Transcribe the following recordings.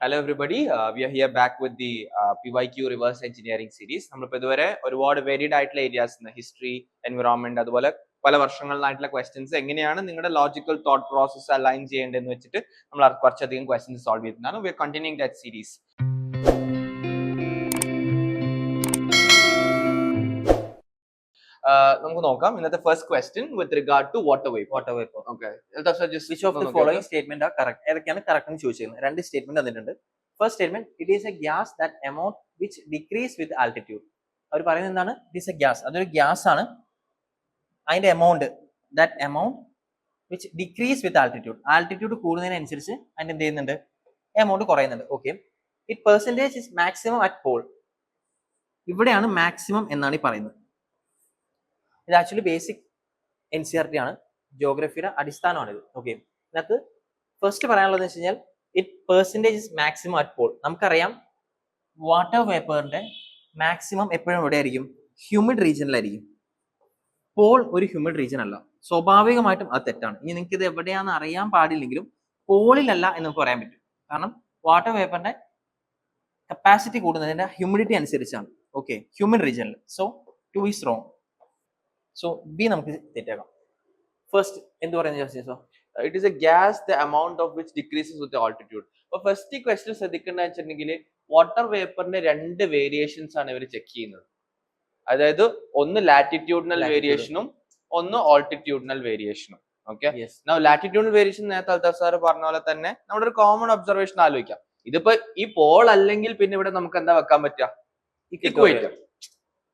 Hello everybody, we are here back with the PYQ reverse engineering series. നമ്മളിപ്പോൾ ഇതുവരെ ഒരുപാട് varied ആയിട്ടുള്ള areas history, environment, അതുപോലെ പല വർഷങ്ങളിലായിട്ടുള്ള ക്വസ്റ്റ്യൻസ് എങ്ങനെയാണ് നിങ്ങളുടെ ലോജിക്കൽ തോട്ട് പ്രോസസ് അലൈൻ ചെയ്യേണ്ടതെന്ന് വെച്ചിട്ട് നമ്മൾ കുറച്ചധികം ക്വസ്റ്റ്യൻസ് സോൾവ് ചെയ്തിട്ടുണ്ടാണ്. We are continuing that series. നമുക്ക് നോക്കാം ഇന്നത്തെ first question with regard to water vapour. Okay, which of the following statement are correct? ഏതൊക്കെയാണ് കറക്റ്റ് എന്ന് ചോദിച്ചിരുന്നത്. രണ്ട് സ്റ്റേറ്റ്മെന്റ് തന്നിട്ടുണ്ട്. First statement, it is a gas that amount which decrease with altitude. അവർ പറയുന്നത് എന്താണ്? ഇറ്റ് ഈസ് എ ഗ്യാസ്, അതൊരു gas ആണ്. അതിന്റെ amount, that amount which decrease with altitude. Altitude കൂടുന്നതിനനുസരിച്ച് അതിന്റെ എന്ത് ചെയ്യുന്നുണ്ട്? എമൗണ്ട് കുറയുന്നുണ്ട്. Okay, it percentage is maximum at pole. ഇവിടെയാണ് മാക്സിമം എന്നാണ് ഈ പറയുന്നത്. ഇത് ആക്ച്വലി ബേസിക് NCERT ആണ്, ജോഗ്രഫിയുടെ അടിസ്ഥാനമാണിത്. ഓക്കെ, ഇതിനകത്ത് ഫസ്റ്റ് പറയാനുള്ളത് വെച്ച് കഴിഞ്ഞാൽ it percentage is maximum at pole. നമുക്കറിയാം വാട്ടർ വേപ്പറിന്റെ മാക്സിമം എപ്പോഴും എവിടെ ആയിരിക്കും? ഹ്യൂമിഡ് റീജിയനിലായിരിക്കും. പോൾ ഒരു ഹ്യൂമിഡ് റീജിയൻ അല്ല, സ്വാഭാവികമായിട്ടും അത് തെറ്റാണ്. ഇനി നിങ്ങൾക്ക് ഇത് എവിടെയാണെന്ന് അറിയാൻ പാടില്ലെങ്കിലും പോളിലല്ല എന്ന് നമുക്ക് പറയാൻ പറ്റും. കാരണം വാട്ടർ വേപ്പറിന്റെ കപ്പാസിറ്റി കൂടുന്നതിന്റെ ഹ്യൂമിഡിറ്റി അനുസരിച്ചാണ്. ഓക്കെ, ഹ്യൂമിഡ് റീജിയനിൽ. So 2 is wrong. So B നമുക്ക് തെറ്റാക്കാം. ഫസ്റ്റ് എന്ത് പറയുന്നത് ജസ്റ്റിസോ? It is a gas the amount of which decreases with altitude. അപ്പൊ ഫസ്റ്റ് ക്വസ്റ്റ്യൻ ശ്രദ്ധിക്കേണ്ടത് വെച്ചിട്ടുണ്ടെങ്കിൽ വാട്ടർ വേപ്പറിന്റെ രണ്ട് വേരിയേഷൻസ് ആണ് ഇവർ ചെക്ക് ചെയ്യുന്നത്. അതായത് ഒന്ന് ലാറ്റിറ്റ്യൂഡിനൽ വേരിയേഷനും ഒന്ന് ഓൾട്ടിറ്റ്യൂഡിനൽ വേരിയേഷനും. ഓക്കെ, ലാറ്റിറ്റ്യൂഡിനൽ വേരിയേഷൻ നേരത്തെ അൽതാഫ് സാർ പറഞ്ഞ പോലെ തന്നെ നമ്മുടെ ഒരു കോമൺ ഒബ്സർവേഷൻ ആലോചിക്കാം. ഇതിപ്പോ ഈ പോൾ അല്ലെങ്കിൽ പിന്നെ ഇവിടെ നമുക്ക് എന്താ വെക്കാൻ പറ്റുക? ഇക്വേറ്റർ.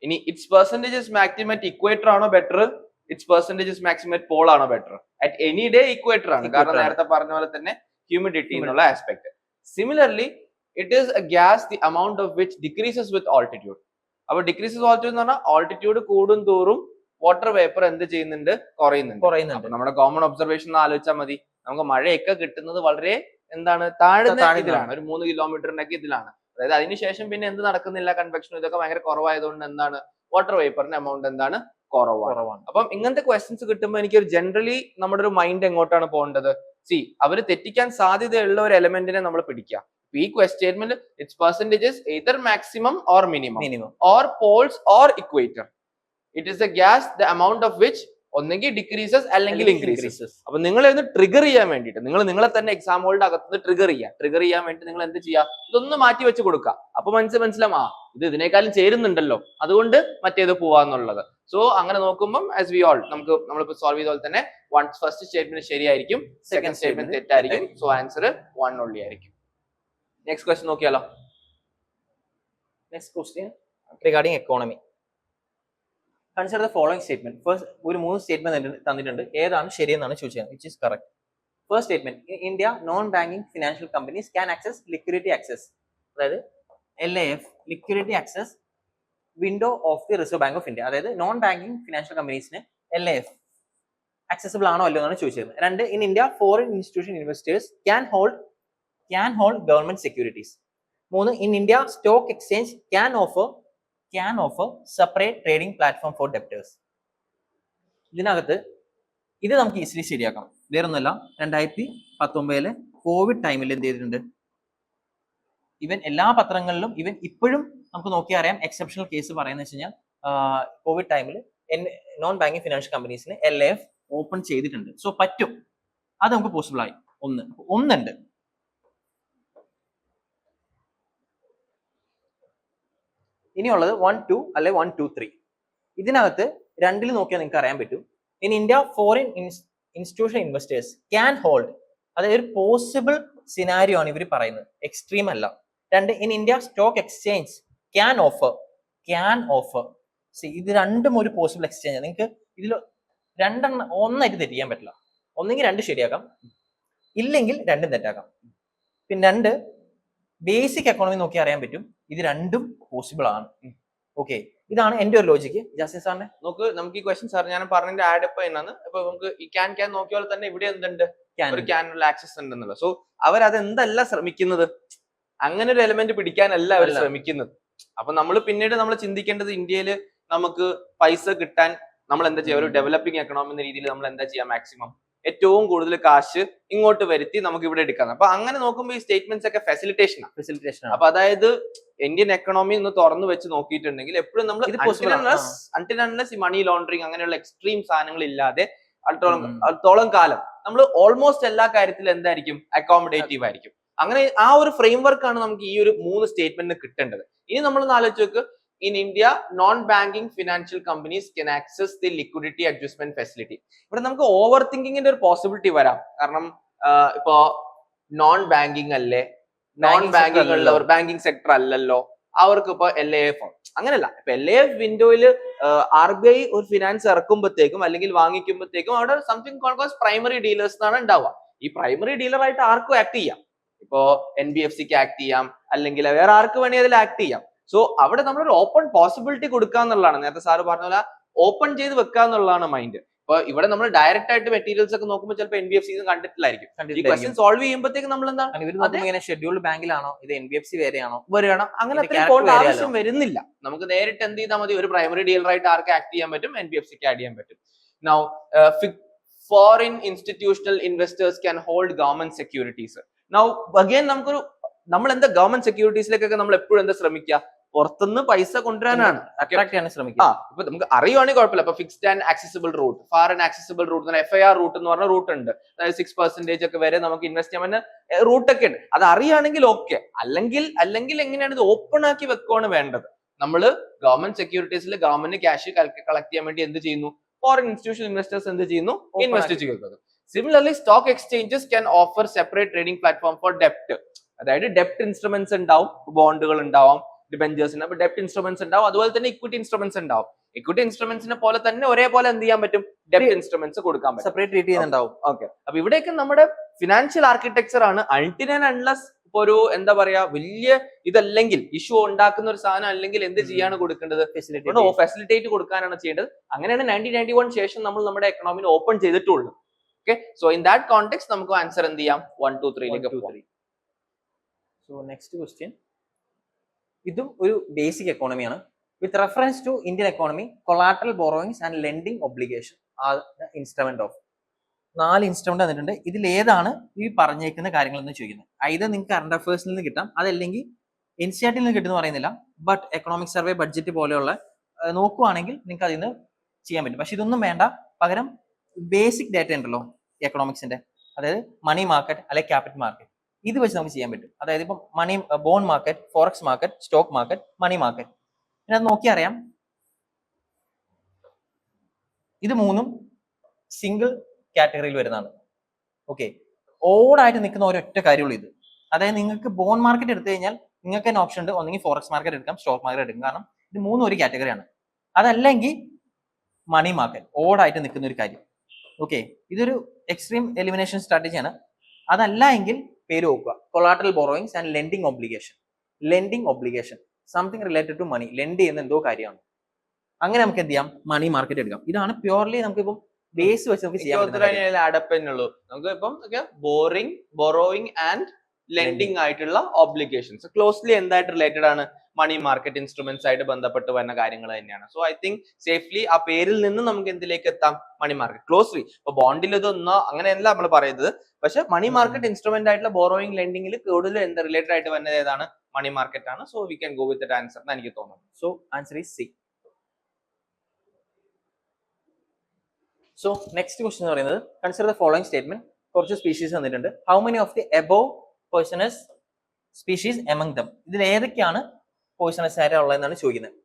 ഇനി it's percentages maximum at equator ആണോ better, it's percentages maximum at pole ആണോ better? At any day equator ആണ്, കാരണം നേരത്തെ പറഞ്ഞ പോലെ തന്നെ ഹ്യൂമിഡിറ്റി എന്നുള്ള aspect. Similarly it is a gas the amount of which decreases with altitude. അപ്പൊ ഡിക്രീസസ് ഓൾട്ടിറ്റ്യൂഡ് എന്ന് പറഞ്ഞാൽ ഓൾട്ടിറ്റ്യൂഡ് കൂടും തോറും വാട്ടർ വേപ്പർ എന്ത് ചെയ്യുന്നുണ്ട്? കുറയുന്നുണ്ട്. നമ്മുടെ കോമൺ ഒബ്സർവേഷൻ ആലോചിച്ചാൽ മതി. നമുക്ക് മഴയൊക്കെ കിട്ടുന്നത് വളരെ എന്താണ് താഴ്ന്ന ഇതിലാണ്, ഒരു 3 കിലോമീറ്ററിനൊക്കെ ഇതിലാണ്. അതായത് അതിനുശേഷം പിന്നെ എന്ത് നടക്കുന്നില്ല, കൺവെക്ഷനും ഇതൊക്കെ ഭയങ്കര കുറവായതുകൊണ്ട് എന്താണ് വാട്ടർ വേപ്പറിന്റെ എമൗണ്ട് എന്താണ്? കുറവാണ്. അപ്പം ഇങ്ങനത്തെ ക്വസ്റ്റ്യൻസ് കിട്ടുമ്പോൾ എനിക്കൊരു ജനറലി നമ്മുടെ ഒരു മൈൻഡ് എങ്ങോട്ടാണ് പോകേണ്ടത്? അവര് തെറ്റിക്കാൻ സാധ്യതയുള്ള ഒരു എലമെന്റിനെ നമ്മൾ പിടിക്കുക. ഈ statement it's percentages either maximum or minimum or poles or equator. It is a gas the amount of which ഒന്നെങ്കിൽ ഡിക്രീസസ് അല്ലെങ്കിൽ ഇൻക്രീസസ്. അപ്പൊ നിങ്ങൾ ഒന്ന് ട്രിഗർ ചെയ്യാൻ വേണ്ടിയിട്ട് നിങ്ങളെ തന്നെ എക്സാം ഹോളിന്റെ അകത്ത് ട്രിഗർ ചെയ്യാൻ വേണ്ടി നിങ്ങൾ എന്ത് ചെയ്യുക? ഇതൊന്ന് മാറ്റി വെച്ച് കൊടുക്കുക. അപ്പൊ മനസ്സിലാവും, ഇത് ഇതിനേക്കാളും ചേരുന്നുണ്ടല്ലോ, അതുകൊണ്ട് മറ്റേത് പോവാന്നുള്ളത്. സോ അങ്ങനെ നോക്കുമ്പോൾ ആസ് വി ഓൾ നമ്മളിപ്പോ സോൾവ് ചെയ്ത പോലെ തന്നെ ഫസ്റ്റ് സ്റ്റേറ്റ്മെന്റ് ശരിയായിരിക്കും, സെക്കൻഡ് സ്റ്റേറ്റ്മെന്റ് തെറ്റായിരിക്കും. സോ ആൻസർ 1 only ആയിരിക്കും. നെക്സ്റ്റ് ക്വസ്റ്റ്യൻ നോക്കിയാലോ. Next question regarding economy. Consider the following statement. First ഒരു 3 സ്റ്റേറ്റ്മെന്റ് തന്നിട്ടുണ്ട്, ഏതാണ് ശരിയെന്നാണ് ചോദിച്ചത്. Which is correct. First statement, in India non banking financial companies can access liquidity access. അതായത് LAF liquidity access window of the Reserve Bank of India. അതായത് non banking financial കമ്പനീസിന് LAF accessible ആണോ അല്ലോ എന്നാണ് ചോദിച്ചിരുന്നത്. 2, in India foreign institution investors can hold government securities. 3, in India stock exchange can offer separate trading platform four debtors. ഇതിനകത്ത് ഇത് നമുക്ക് easily ശരിയാക്കാം. വേറൊന്നുമല്ല, 2019 കോവിഡ് ടൈമിൽ എന്ത് ചെയ്തിട്ടുണ്ട്? ഇവൻ എല്ലാ പത്രങ്ങളിലും ഇപ്പോഴും നമുക്ക് നോക്കിയാൽ അറിയാം, എക്സെപ്ഷണൽ കേസ് പറയുന്നത് വെച്ച് കഴിഞ്ഞാൽ കോവിഡ് ടൈമിൽ നോൺ ബാങ്കിങ് ഫിനാൻഷ്യൽ കമ്പനീസിന് LAF ഓപ്പൺ ചെയ്തിട്ടുണ്ട്. സോ പറ്റും, അത് നമുക്ക് പോസിബിൾ ആയി. ഒന്നുണ്ട്. ഇനിയുള്ളത് 1, 2 അല്ലെ 1, 2, 3. ഇതിനകത്ത് 2 നോക്കിയാൽ നിങ്ങൾക്ക് അറിയാൻ പറ്റും. In India foreign institution investors can hold, അതായത് ഒരു പോസിബിൾ സിനാരിയോ ആണ് ഇവർ പറയുന്നത്, എക്സ്ട്രീം അല്ല. 2, in India stock exchange can offer. ഇത് രണ്ടും ഒരു പോസിബിൾ എക്സ്ചേഞ്ച്. നിങ്ങൾക്ക് ഇതിൽ ഒന്നായിട്ട് തെറ്റിക്കാൻ പറ്റില്ല. ഒന്നെങ്കിൽ 2 ശരിയാക്കാം, ഇല്ലെങ്കിൽ 2 തെറ്റാക്കാം. പിന്നെ 2 ബേസിക് എക്കോണമി നോക്കി അറിയാൻ പറ്റും, ഇത് രണ്ടും പോസിബിൾ ആണ്. ഓക്കെ, ഇതാണ് എന്റെ ഒരു ലോജിക്ക്. ജാസിൻ സാറിനെ നമുക്ക് ഈ ക്വസ്റ്റ്യൻ സാർ ഞാൻ പറഞ്ഞതിന്റെ ആഡ് അപ്പ് എന്നാണ്. ഇപ്പൊ നമുക്ക് ഈ ക്യാൻ നോക്കിയാൽ തന്നെ ഇവിടെ എന്തുണ്ട്? ഒരു ക്യാനുള്ള ആക്സസ് ഉണ്ടെന്നുള്ളത്. സോ അവരത് എന്തല്ല ശ്രമിക്കുന്നത്, അങ്ങനെ ഒരു എലമെന്റ് പിടിക്കാനല്ല അവർ ശ്രമിക്കുന്നത്. അപ്പൊ നമ്മൾ പിന്നീട് നമ്മൾ ചിന്തിക്കേണ്ടത്, ഇന്ത്യയിൽ നമുക്ക് പൈസ കിട്ടാൻ നമ്മൾ എന്താ ചെയ്യുക? ഒരു ഡെവലപ്പിംഗ് എക്കണോമി എന്ന രീതിയിൽ നമ്മൾ എന്താ ചെയ്യുക? മാക്സിമം ഏറ്റവും കൂടുതൽ കാശ് ഇങ്ങോട്ട് വരുത്തി നമുക്ക് ഇവിടെ എടുക്കാം. അപ്പൊ അങ്ങനെ നോക്കുമ്പോൾ ഈ സ്റ്റേറ്റ്മെന്റ്സ് ഒക്കെ ഫെസിലിറ്റേഷൻ ഫെസിലിറ്റേഷൻ. അപ്പൊ അതായത് ഇന്ത്യൻ എക്കണോമി ഒന്ന് തുറന്നു വെച്ച് നോക്കിയിട്ടുണ്ടെങ്കിൽ എപ്പോഴും നമ്മൾ അൺടിൽ അൺലെസ് ഈ മണി ലോണ്ടറിങ് അങ്ങനെയുള്ള എക്സ്ട്രീം സാധനങ്ങൾ ഇല്ലാതെ അടുത്തോളം കാലം നമ്മൾ ഓൾമോസ്റ്റ് എല്ലാ കാര്യത്തിലും എന്തായിരിക്കും അക്കോമഡേറ്റീവ് ആയിരിക്കും. അങ്ങനെ ആ ഒരു ഫ്രെയിം വർക്കാണ് നമുക്ക് ഈ ഒരു 3 സ്റ്റേറ്റ്മെന്റിന് കിട്ടേണ്ടത്. ഇനി നമ്മളൊന്ന് ആലോചിച്ച് നോക്ക്, in India non banking financial companies can access the liquidity adjustment facility. ഇവിടെ നമുക്ക് ഓവർ തിങ്കിങ്ങിന്റെ ഒരു പോസിബിലിറ്റി വരാം. കാരണം ഇപ്പോ നോൺ ബാങ്കിങ് അല്ലേ, നോൺ ബാങ്കിങ് ഉള്ളവർ ബാങ്കിങ് സെക്ടർ അല്ലല്ലോ, അവർക്ക് ഇപ്പൊ LAF അങ്ങനെയല്ല. ഇപ്പൊ LAF വിൻഡോയിൽ RBI ഒരു ഫിനാൻസ് ഇറക്കുമ്പോഴത്തേക്കും അല്ലെങ്കിൽ വാങ്ങിക്കുമ്പോഴത്തേക്കും അവിടെ സംതിങ് കോൾഡ് പ്രൈമറി ഡീലേഴ്സ് എന്നാണ് ഉണ്ടാവുക. ഈ പ്രൈമറി ഡീലർ ആയിട്ട് ആർക്കും ആക്ട് ചെയ്യാം. ഇപ്പോ NBFCക്ക് ആക്ട് ചെയ്യാം, അല്ലെങ്കിൽ വേറെ ആർക്ക് വേണമെങ്കിൽ അതിൽ ആക്ട് ചെയ്യാം. സോ അവിടെ നമ്മളൊരു ഓപ്പൺ പോസിബിലിറ്റി കൊടുക്കുക എന്നുള്ളതാണ്. നേരത്തെ സാറ് പറഞ്ഞ പോലെ ഓപ്പൺ ചെയ്ത് വെക്കുക എന്നുള്ളതാണ് മൈൻഡ്. ഇപ്പൊ ഇവിടെ നമ്മൾ ഡയറക്റ്റ് ആയിട്ട് മെറ്റീരിയൽസ് ഒക്കെ നോക്കുമ്പോൾ ചിലപ്പോൾ NBFC കണ്ടിട്ടില്ലായിരിക്കും. ഈ ക്വസ്റ്റ്യൻ സോൾവ് ചെയ്യുമ്പോഴത്തേക്ക് നമ്മൾ എന്താണ് ഷെഡ്യൂൾഡ് ബാങ്കിലാണോ ഇത് NBFC വേറെയാണോ വരികയാണ്, അങ്ങനെ അത്രയും പോകേണ്ട ആവശ്യം വരുന്നില്ല. നമുക്ക് നേരിട്ട് എന്ത് ചെയ്താൽ മതി, ഒരു പ്രൈമറി ഡീലർ ആയിട്ട് ആർക്ക് ആക്ട് ചെയ്യാൻ പറ്റും, NBFCക്ക് ആഡ് ചെയ്യാൻ പറ്റും. Now foreign institutional investors can hold government securities. Now again നമ്മൾ എന്താ ഗവൺമെന്റ് സെക്യൂരിറ്റീസിലേക്കൊക്കെ നമ്മൾ എപ്പോഴും എന്താ ശ്രമിക്കുക, പുറത്തുനിന്ന് പൈസ കൊണ്ടുവരാനാണ് ശ്രമിക്കുക. ഇപ്പൊ നമുക്ക് അറിയുവാണെങ്കിൽ കുഴപ്പമില്ല. ഇപ്പൊ fixed and accessible route, far and accessible route, FIR route എന്ന് പറഞ്ഞ റൂട്ട് ഉണ്ട്. അതായത് 6% ഒക്കെ വരെ നമുക്ക് ഇൻവെസ്റ്റ് ചെയ്യാൻ റൂട്ട് ഒക്കെ ഉണ്ട്. അത് അറിയുകയാണെങ്കിൽ ഓക്കെ. അല്ലെങ്കിൽ എങ്ങനെയാണ് ഇത് ഓപ്പൺ ആക്കി വെക്കുകയാണ് വേണ്ടത്. നമ്മൾ ഗവൺമെന്റ് സെക്യൂരിറ്റീസിൽ ഗവൺമെന്റ് ക്യാഷ് കളക്ട് ചെയ്യാൻ വേണ്ടി എന്ത് ചെയ്യുന്നു, ഫോറിൻ ഇൻസ്റ്റിറ്റ്യൂഷൻ ഇൻവെസ്റ്റേഴ്സ് എന്ത് ചെയ്യുന്നു, ഇൻവെസ്റ്റ് ചെയ്യുന്നത്. Similarly stock exchanges can offer separate trading platform for ഡെപ്റ്റ്. അതായത് ഡെപ്റ്റ് ഇൻസ്ട്രുമെന്റ്സ് ഉണ്ടാവും, ബോണ്ടുകൾ ഉണ്ടാവും, ഡിബെഞ്ചേഴ്സ് ഉണ്ടാവും, ഡെപ്റ്റ് ഇൻസ്ട്രുമെന്റ്സ് ഉണ്ടാവും, അതുപോലെ തന്നെ ഇക്വിറ്റി ഇൻസ്ട്രുമെന്റ്സ് ഉണ്ടാവും. ഇക്വിറ്റി ഇൻസ്ട്രുമെന്റ്സിനെ പോലെ തന്നെ ഒരേപോലെ എന്ത് ചെയ്യാൻ പറ്റും, ഡെപ്റ്റ് ഇൻസ്ട്രുമെന്റ്സ് കൊടുക്കാൻ പറ്റും, സെപ്പറേറ്റ് ട്രീറ്റ് ചെയ്യുന്നുണ്ടാവും. ഓക്കെ. അപ്പൊ ഇവിടെയൊക്കെ നമ്മുടെ ഫിനാൻഷ്യൽ ആർക്കിടെക്ചർ ആണ് അൾട്ടിൽ ആൻഡ് അൺലെസ് ഇപ്പൊ ഒരു എന്താ പറയാ വലിയ ഇതല്ലെങ്കിൽ ഇഷ്യൂ ഉണ്ടാക്കുന്ന ഒരു സാധനം അല്ലെങ്കിൽ എന്ത് ചെയ്യാണ് കൊടുക്കേണ്ടത്, ഫെസിലിറ്റേറ്റ് കൊടുക്കാനാണ് ചെയ്യേണ്ടത്. അങ്ങനെയാണ് 1991 ശേഷം നമ്മൾ നമ്മുടെ എക്കണോമിനെ ഓപ്പൺ ചെയ്തിട്ടുള്ളൂ. Okay, so in that context നമുക്ക് ആൻസർ എന്ത് ചെയ്യാം, 1, 2, 3. സോ നെക്സ്റ്റ് ക്വസ്റ്റ്യൻ, ഇതും ഒരു ബേസിക് എക്കോണമിയാണ്. With reference to Indian economy, collateral borrowings and lending obligation are the instrument of. 4 instrument തന്നിട്ടുണ്ട്. ഇതിൽ ഏതാണ് ഈ പറഞ്ഞേക്കുന്ന കാര്യങ്ങൾ എന്ന് ചോദിക്കുന്നത്. ഇത് നിങ്ങൾക്ക് കറണ്ട് അഫയേഴ്സിൽ നിന്ന് കിട്ടാം, അതല്ലെങ്കിൽ NCERT നിന്ന് കിട്ടുമെന്ന് പറയുന്നില്ല. ബട്ട് എക്കണോമിക് സർവേ, ബഡ്ജറ്റ് പോലെയുള്ള നോക്കുവാണെങ്കിൽ നിങ്ങൾക്ക് അതിൽ നിന്ന് ചെയ്യാൻ പറ്റും. പക്ഷെ ഇതൊന്നും വേണ്ട, പകരം ബേസിക് ഡാറ്റ ഉണ്ടല്ലോ എക്കണോമിക്സിന്റെ, അതായത് മണി മാർക്കറ്റ് അല്ലെങ്കിൽ ക്യാപിറ്റൽ മാർക്കറ്റ്, ഇത് വെച്ച് നമുക്ക് ചെയ്യാൻ പറ്റും. അതായത് ഇപ്പം bond market, forex market, stock market, money market, പിന്നെ അത് നോക്കി അറിയാം. ഇത് 3ഉം സിംഗിൾ കാറ്റഗറിയിൽ വരുന്നതാണ്. ഓക്കെ, ഓടായിട്ട് നിൽക്കുന്ന ഒരൊറ്റ കാര്യമുള്ളൂ ഇത്. അതായത് നിങ്ങൾക്ക് ബോണ്ട് മാർക്കറ്റ് എടുത്തു കഴിഞ്ഞാൽ നിങ്ങൾക്ക് തന്നെ ഓപ്ഷൻ ഉണ്ട്, ഒന്നെങ്കിൽ ഫോറക്സ് മാർക്കറ്റ് എടുക്കാം, സ്റ്റോക്ക് മാർക്കറ്റ് എടുക്കാം. കാരണം ഇത് 3ഉം ഒരു കാറ്റഗറിയാണ്. അതല്ലെങ്കിൽ മണി മാർക്കറ്റ്, ഓടായിട്ട് നിൽക്കുന്ന ഒരു കാര്യം. ഓക്കെ, ഇതൊരു എക്സ്ട്രീം എലിമിനേഷൻ സ്ട്രാറ്റജിയാണ്. അതല്ല എങ്കിൽ പേര് നോക്കുക, collateral borrowings and lending obligation. Lending obligation something related to money, lend ചെയ്യുന്ന എന്തോ കാര്യമാണ്. അങ്ങനെ നമുക്ക് എന്ത് ചെയ്യാം, മണി മാർക്കറ്റ് എടുക്കാം. ഇതാണ് പ്യൂർലി നമുക്ക് ഇപ്പം ബേസ് വെച്ച് നമുക്ക് ചെയ്യാൻ അടപ്പന്നുള്ളൂ. നമുക്ക് ഇപ്പം ബോറോയിങ് ആൻഡ് ലെൻഡിങ് ആയിട്ടുള്ള ഒബ്ലിഗേഷൻസ് ക്ലോസ്ലി എന്തായിട്ട് റിലേറ്റഡ് ആണ്, മണി മാർക്കറ്റ് ഇൻസ്ട്രുമെന്റ്സ് ആയിട്ട് ബന്ധപ്പെട്ട് വരുന്ന കാര്യങ്ങൾ തന്നെയാണ്. സോ ഐ തിങ്ക് സേഫ്ലി ആ പേരിൽ നിന്ന് നമുക്ക് എന്തിലേക്ക് എത്താം, മണി മാർക്കറ്റ് ക്ലോസ്ലി. ഇപ്പൊ ബോണ്ടിൽ ഇതൊന്നോ അങ്ങനെയല്ല നമ്മൾ പറയുന്നത്, പക്ഷെ മണി മാർക്കറ്റ് ഇൻസ്ട്രുമെന്റ് ആയിട്ടുള്ള ബോറോയിങ് ലെൻഡിങ്ങിൽ കൂടുതൽ എന്താ റിലേറ്റഡ് ആയിട്ട് വരുന്നത് ഏതാണ്, മണി മാർക്കറ്റ് ആണ്. So we can go with that answer എന്ന് എനിക്ക് തോന്നുന്നു. So answer is C. So next question എന്ന് പറയുന്നത്, കൺസിഡർ ദ ഫോളോയിങ് സ്റ്റേറ്റ്മെന്റ്. കുറച്ച് സ്പീഷീസ് തന്നിട്ടുണ്ട്. How many of the above poisonous species among them. ഇതിൽ ഏതൊക്കെയാണ് പോയ്സണസ് ആയിട്ട് ഉള്ളതെന്നാണ് ചോദിക്കുന്നത്.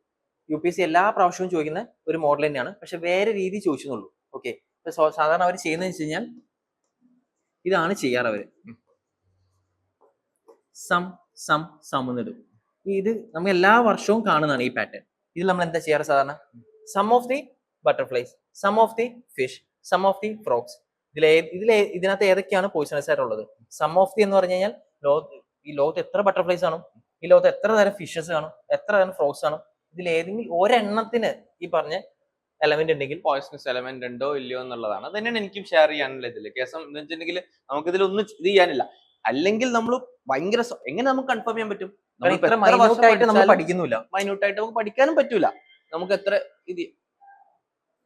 UPSC എല്ലാ പ്രാവശ്യവും ചോദിക്കുന്ന ഒരു മോഡൽ തന്നെയാണ്, പക്ഷെ വേറെ രീതി ചോദിച്ചെന്നുള്ളൂ. ഓക്കെ, സാധാരണ അവർ ചെയ്യുന്നത് വെച്ച് കഴിഞ്ഞാൽ ഇതാണ് ചെയ്യാറ്. അവര് സം എന്നിടും. ഇത് നമ്മൾ എല്ലാ വർഷവും കാണുന്നതാണ് ഈ പാറ്റേൺ. ഇതിൽ നമ്മൾ എന്താ ചെയ്യാറ് സാധാരണ, some of the butterflies, some of the fish, some of the frogs. ഇതിനകത്ത് ഏതൊക്കെയാണ് പോയ്സണസ് ആയിട്ടുള്ളത്? സം ഓഫ് ദി എന്ന് പറഞ്ഞു കഴിഞ്ഞാൽ ഈ ലോകത്ത് എത്ര ബട്ടർഫ്ലൈസ് കാണും, ഈ ലോകത്ത് എത്ര തരം ഫിഷസ് കാണും, എത്ര തരം ഫ്രോഗ്സ് കാണും, ഇതിൽ ഏതെങ്കിലും ഒരെണ്ണത്തിന് ഈ പറഞ്ഞ എലമെന്റ് ഉണ്ടെങ്കിൽ പോയ്സണസ് എലമെന്റ് ഉണ്ടോ ഇല്ലയോ എന്നുള്ളതാണ്. അത് തന്നെയാണ് എനിക്കും ഷെയർ ചെയ്യാനുള്ള ഇതില് കേസം എന്ന് വെച്ചിട്ടുണ്ടെങ്കിൽ നമുക്ക് ഇതിലൊന്നും ഇത് ചെയ്യാനില്ല. അല്ലെങ്കിൽ നമ്മൾ ഭയങ്കര എങ്ങനെ നമുക്ക് കൺഫേം ചെയ്യാൻ പറ്റും, മൈന്യൂട്ടായിട്ട് നമ്മൾ പഠിക്കുന്നില്ല, മൈന്യൂട്ടായിട്ട് നമുക്ക് പഠിക്കാനും പറ്റൂല. നമുക്ക് എത്ര ഇത്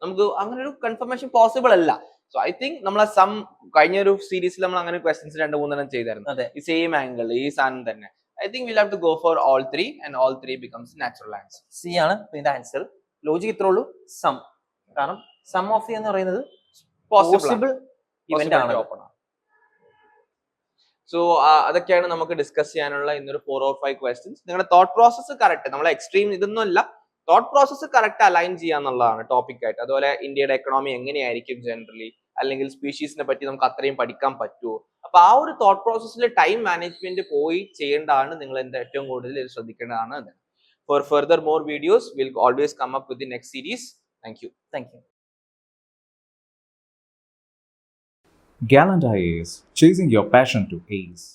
നമുക്ക് അങ്ങനെ ഒരു കൺഫർമേഷൻ പോസിബിൾ അല്ല. സോ ഐ തിങ്ക് നമ്മൾ സം കഴിഞ്ഞ ഒരു സീരീസിൽ നമ്മൾ അങ്ങനെ ക്വസ്റ്റ്യൻസ് 2-3 ചെയ്തായിരുന്നു. അതെ. ഈ സെയിം ആംഗിൾ ഈ സാധനം തന്നെ. I think will have to go for all 3 and all 3 becomes natural answer. C ആണ് ഇതിന്റെ ആൻസർ. ലോജിക് ഇത്രേ ഉള്ളൂ, സം. കാരണം സം ഓഫ് എന്ന് പറയുന്നത് പോസിബിൾ ഇവന്റ് ആണ്. സോ അതൊക്കെയാണ് നമുക്ക് ഡിസ്കസ് ചെയ്യാനുള്ള ഇന്നൊരു 4 or 5 ക്വസ്റ്റ്യൻസ്. നിങ്ങളുടെ തോട്ട് പ്രോസസ്സ് കറക്റ്റ്, നമ്മളെ എക്സ്ട്രീം ഇതൊന്നും അല്ല, തോട്ട് പ്രോസസ്സ് കറക്റ്റ് അലൈൻ ചെയ്യാന്നുള്ളതാണ് ടോപ്പിക് ആയിട്ട്. അതുപോലെ ഇന്ത്യയുടെ എക്കണോമി എങ്ങനെയായിരിക്കും ജനറലി, അല്ലെങ്കിൽ സ്പീഷീസിനെ പറ്റി നമുക്ക് അത്രയും പഠിക്കാൻ പറ്റുമോ, അപ്പൊ ആ ഒരു തോട്ട് പ്രോസസ്സിൽ ടൈം മാനേജ്മെന്റ് പോയി ചെയ്യേണ്ടതാണ്. നിങ്ങൾ എന്താ ഏറ്റവും കൂടുതൽ ശ്രദ്ധിക്കേണ്ടതാണ്. For further more videos, we'll always come up with the next series. Thank you. Thank you. Gallant IAS, chasing your passion to ace.